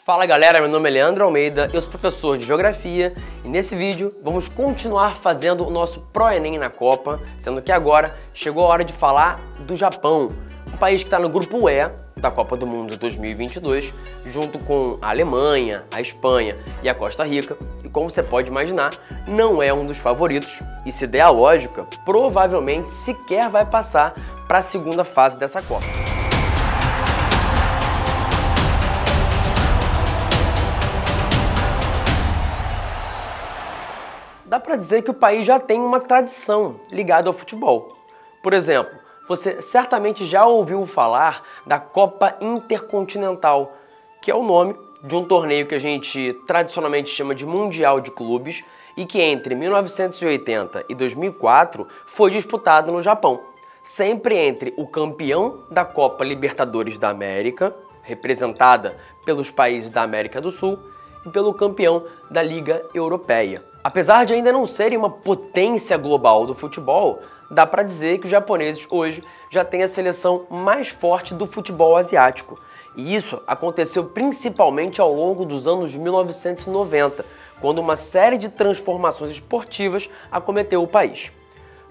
Fala galera, meu nome é Leandro Almeida, eu sou professor de Geografia e nesse vídeo vamos continuar fazendo o nosso Pro-ENEM na Copa, sendo que agora chegou a hora de falar do Japão, um país que está no grupo E da Copa do Mundo 2022, junto com a Alemanha, a Espanha e a Costa Rica, e como você pode imaginar, não é um dos favoritos e, se der a lógica, provavelmente sequer vai passar para a segunda fase dessa Copa. Dá para dizer que o país já tem uma tradição ligada ao futebol. Por exemplo, você certamente já ouviu falar da Copa Intercontinental, que é o nome de um torneio que a gente tradicionalmente chama de Mundial de Clubes e que entre 1980 e 2004 foi disputado no Japão, sempre entre o campeão da Copa Libertadores da América, representada pelos países da América do Sul, e pelo campeão da Liga Europeia. Apesar de ainda não serem uma potência global do futebol, dá para dizer que os japoneses hoje já têm a seleção mais forte do futebol asiático. E isso aconteceu principalmente ao longo dos anos 1990, quando uma série de transformações esportivas acometeu o país.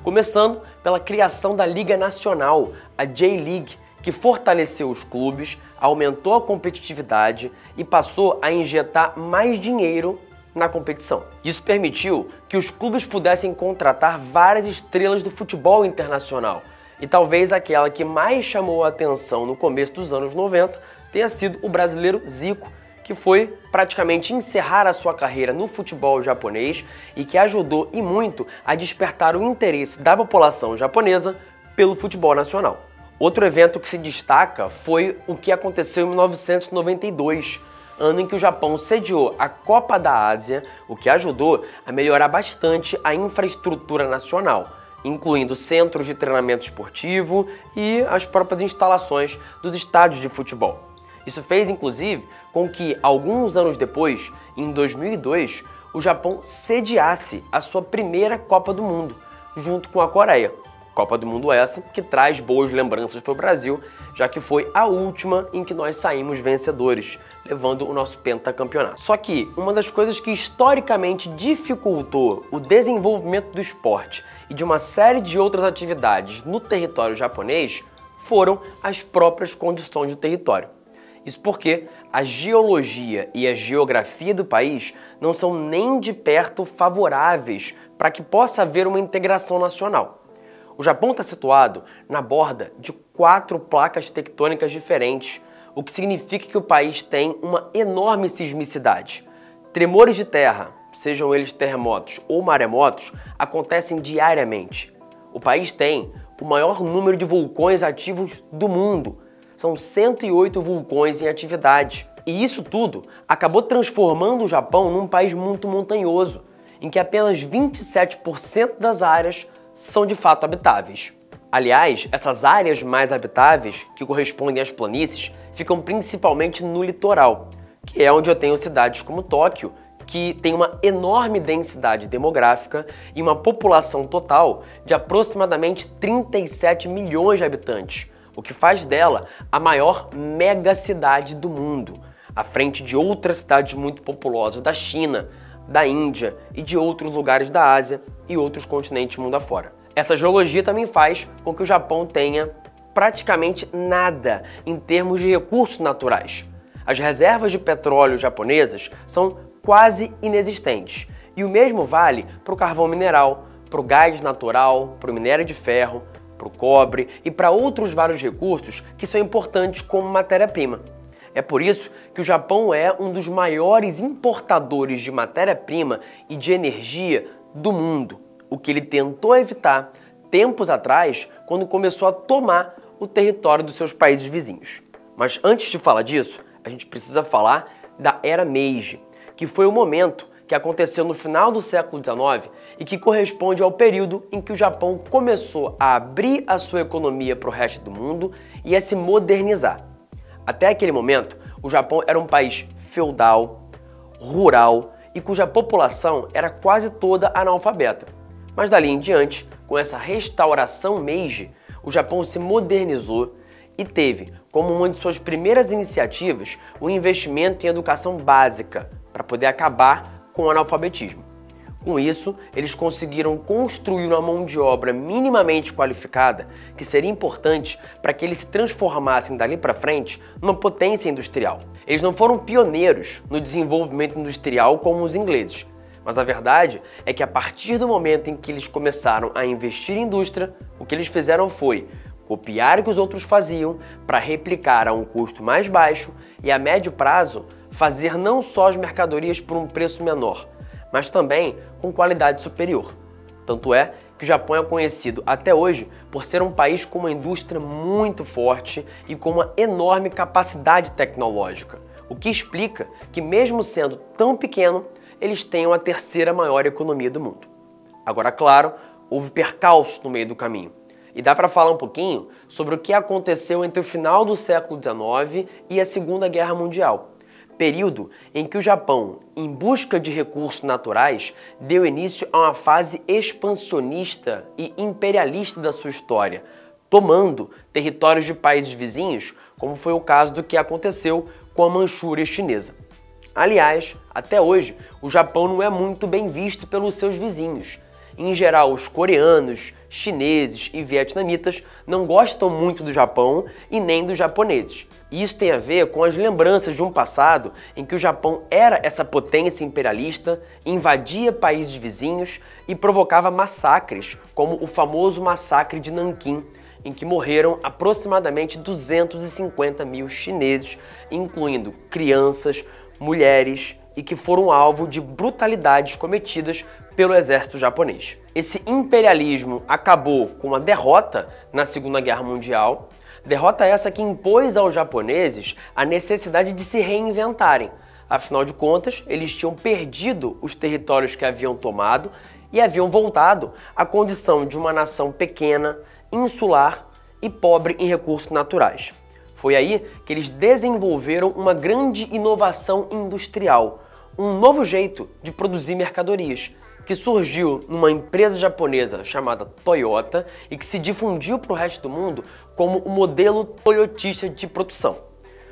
Começando pela criação da Liga Nacional, a J-League, que fortaleceu os clubes, aumentou a competitividade e passou a injetar mais dinheiro na competição. Isso permitiu que os clubes pudessem contratar várias estrelas do futebol internacional. E talvez aquela que mais chamou a atenção no começo dos anos 90 tenha sido o brasileiro Zico, que foi praticamente encerrar a sua carreira no futebol japonês e que ajudou e muito a despertar o interesse da população japonesa pelo futebol nacional. Outro evento que se destaca foi o que aconteceu em 1992, ano em que o Japão sediou a Copa da Ásia, o que ajudou a melhorar bastante a infraestrutura nacional, incluindo centros de treinamento esportivo e as próprias instalações dos estádios de futebol. Isso fez, inclusive, com que, alguns anos depois, em 2002, o Japão sediasse a sua primeira Copa do Mundo, junto com a Coreia. Copa do Mundo essa que traz boas lembranças para o Brasil, já que foi a última em que nós saímos vencedores, levando o nosso pentacampeonato. Só que uma das coisas que historicamente dificultou o desenvolvimento do esporte e de uma série de outras atividades no território japonês foram as próprias condições do território. Isso porque a geologia e a geografia do país não são nem de perto favoráveis para que possa haver uma integração nacional. O Japão está situado na borda de 4 placas tectônicas diferentes, o que significa que o país tem uma enorme sismicidade. Tremores de terra, sejam eles terremotos ou maremotos, acontecem diariamente. O país tem o maior número de vulcões ativos do mundo. São 108 vulcões em atividade. E isso tudo acabou transformando o Japão num país muito montanhoso, em que apenas 27% das áreas são de fato habitáveis. Aliás, essas áreas mais habitáveis, que correspondem às planícies, ficam principalmente no litoral, que é onde eu tenho cidades como Tóquio, que tem uma enorme densidade demográfica e uma população total de aproximadamente 37 milhões de habitantes, o que faz dela a maior megacidade do mundo, à frente de outras cidades muito populosas da China, da Índia e de outros lugares da Ásia e outros continentes mundo afora. Essa geologia também faz com que o Japão tenha praticamente nada em termos de recursos naturais. As reservas de petróleo japonesas são quase inexistentes e o mesmo vale para o carvão mineral, para o gás natural, para o minério de ferro, para o cobre e para outros vários recursos que são importantes como matéria-prima. É por isso que o Japão é um dos maiores importadores de matéria-prima e de energia do mundo, o que ele tentou evitar tempos atrás quando começou a tomar o território dos seus países vizinhos. Mas antes de falar disso, a gente precisa falar da Era Meiji, que foi o momento que aconteceu no final do século XIX e que corresponde ao período em que o Japão começou a abrir a sua economia para o resto do mundo e a se modernizar. Até aquele momento, o Japão era um país feudal, rural e cuja população era quase toda analfabeta. Mas dali em diante, com essa restauração Meiji, o Japão se modernizou e teve como uma de suas primeiras iniciativas o investimento em educação básica, para poder acabar com o analfabetismo. Com isso, eles conseguiram construir uma mão de obra minimamente qualificada que seria importante para que eles se transformassem dali para frente numa potência industrial. Eles não foram pioneiros no desenvolvimento industrial como os ingleses, mas a verdade é que a partir do momento em que eles começaram a investir em indústria, o que eles fizeram foi copiar o que os outros faziam para replicar a um custo mais baixo e a médio prazo fazer não só as mercadorias por um preço menor, mas também com qualidade superior. Tanto é que o Japão é conhecido até hoje por ser um país com uma indústria muito forte e com uma enorme capacidade tecnológica, o que explica que, mesmo sendo tão pequeno, eles tenham a terceira maior economia do mundo. Agora, claro, houve percalços no meio do caminho, e dá para falar um pouquinho sobre o que aconteceu entre o final do século XIX e a Segunda Guerra Mundial, período em que o Japão, em busca de recursos naturais, deu início a uma fase expansionista e imperialista da sua história, tomando territórios de países vizinhos, como foi o caso do que aconteceu com a Manchúria chinesa. Aliás, até hoje, o Japão não é muito bem visto pelos seus vizinhos. Em geral, os coreanos, chineses e vietnamitas não gostam muito do Japão e nem dos japoneses. E isso tem a ver com as lembranças de um passado em que o Japão era essa potência imperialista, invadia países vizinhos e provocava massacres, como o famoso massacre de Nanquim, em que morreram aproximadamente 250 mil chineses, incluindo crianças, mulheres e que foram alvo de brutalidades cometidas pelo exército japonês. Esse imperialismo acabou com a derrota na Segunda Guerra Mundial, derrota essa que impôs aos japoneses a necessidade de se reinventarem. Afinal de contas, eles tinham perdido os territórios que haviam tomado e haviam voltado à condição de uma nação pequena, insular e pobre em recursos naturais. Foi aí que eles desenvolveram uma grande inovação industrial, um novo jeito de produzir mercadorias, que surgiu numa empresa japonesa chamada Toyota e que se difundiu para o resto do mundo como o modelo toyotista de produção.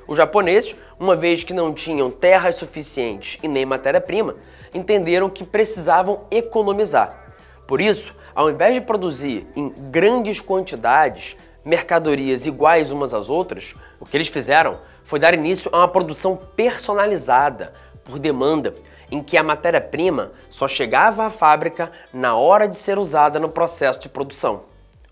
Os japoneses, uma vez que não tinham terras suficientes e nem matéria-prima, entenderam que precisavam economizar. Por isso, ao invés de produzir em grandes quantidades mercadorias iguais umas às outras, o que eles fizeram foi dar início a uma produção personalizada, por demanda, em que a matéria-prima só chegava à fábrica na hora de ser usada no processo de produção.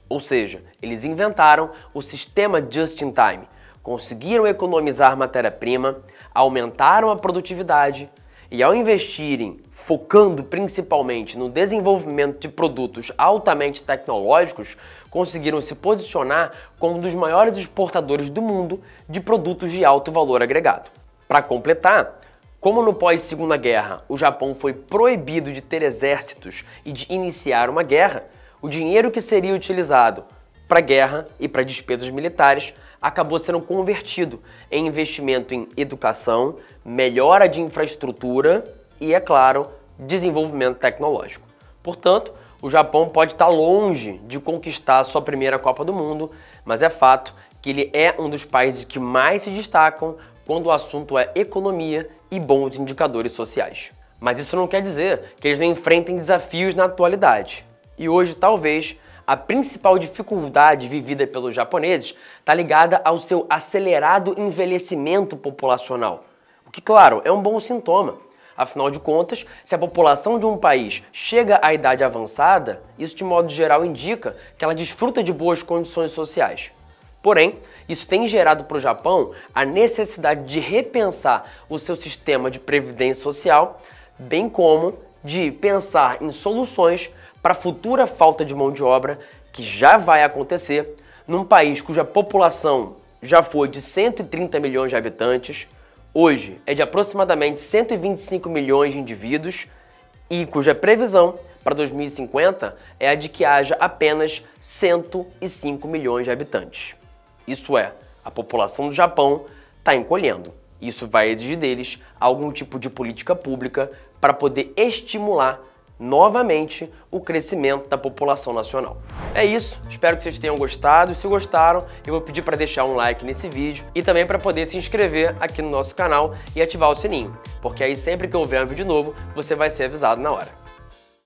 Ou seja, eles inventaram o sistema just-in-time, conseguiram economizar matéria-prima, aumentaram a produtividade e, ao investirem focando principalmente no desenvolvimento de produtos altamente tecnológicos, conseguiram se posicionar como um dos maiores exportadores do mundo de produtos de alto valor agregado. Para completar, como no pós-Segunda Guerra o Japão foi proibido de ter exércitos e de iniciar uma guerra, o dinheiro que seria utilizado para guerra e para despesas militares acabou sendo convertido em investimento em educação, melhora de infraestrutura e, é claro, desenvolvimento tecnológico. Portanto, o Japão pode estar longe de conquistar a sua primeira Copa do Mundo, mas é fato que ele é um dos países que mais se destacam quando o assunto é economia e bons indicadores sociais. Mas isso não quer dizer que eles não enfrentem desafios na atualidade. E hoje, talvez, a principal dificuldade vivida pelos japoneses está ligada ao seu acelerado envelhecimento populacional. O que, claro, é um bom sintoma. Afinal de contas, se a população de um país chega à idade avançada, isso de modo geral indica que ela desfruta de boas condições sociais. Porém, isso tem gerado para o Japão a necessidade de repensar o seu sistema de previdência social, bem como de pensar em soluções para a futura falta de mão de obra que já vai acontecer num país cuja população já foi de 130 milhões de habitantes, hoje é de aproximadamente 125 milhões de indivíduos e cuja previsão para 2050 é a de que haja apenas 105 milhões de habitantes. Isso é, a população do Japão está encolhendo. Isso vai exigir deles algum tipo de política pública para poder estimular novamente o crescimento da população nacional. É isso, espero que vocês tenham gostado. Se gostaram, eu vou pedir para deixar um like nesse vídeo e também para poder se inscrever aqui no nosso canal e ativar o sininho, porque aí sempre que eu ver um vídeo novo, você vai ser avisado na hora.